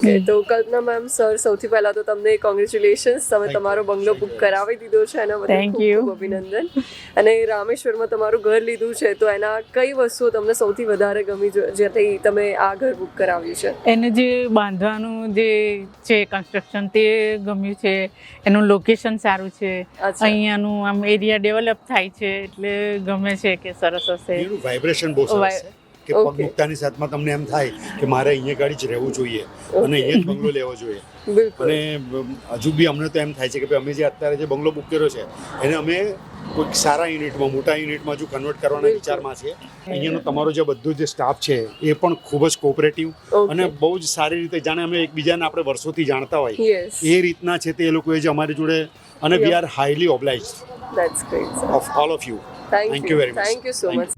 તો કલ્પના ma'am sir સૌથી પહેલા તો તમને કોંગ્રેચ્યુલેશન્સ, તમે તમારો બંગલો બુક કરાવી દીધો છે, એના બદલ Thank ખૂબ you. ખૂબ અભિનંદન. અને રામેશ્વરમાં તમારું ઘર લીધું છે, તો એના કઈ વસ્તુઓ તમને સૌથી વધારે ગમી જેથી તમે આ ઘર બુક કરાવ્યું છે? એને જે બાંધવાનું જે છે કન્સ્ટ્રક્શન તે ગમ્યું છે, એનું લોકેશન સારું છે, અચ્છા. અહીંયાનું આમ એરિયા ડેવલપ થાય છે એટલે ગમે છે કે સરસ હશે. એનું વાઇબ્રેશન બહુ સરસ છે કે Okay. પગ મૂકતાની સાથમાં તમને એમ થાય કે મારે અહીંયા ગાડી જ રહેવું જોઈએ અને અહીંયા જ બંગલો લેવો જોઈએ. બિલકુલ. અને હજુ બી અમને તો એમ થાય છે કે ભાઈ અમે જે અત્યારે જે બંગલો બુક કર્યો છે એને અમે કોઈક સારા યુનિટમાં, મોટા યુનિટમાં હજુ કન્વર્ટ કરવાના વિચારમાં છે. અહીંયાનો તમારો જે બધો જે સ્ટાફ છે એ પણ ખૂબ જ કોઓપરેટિવ Okay. અને બહુ જ સારી રીતે જાણે અમે એકબીજાને આપણે વર્ષોથી જાણતા હોય Yes. એ રીતના છે તે એ લોકોએ જે અમારી જોડે અને we are highly obliged That's great, sir. Of all of you. Thank you. very much. Thank you so much.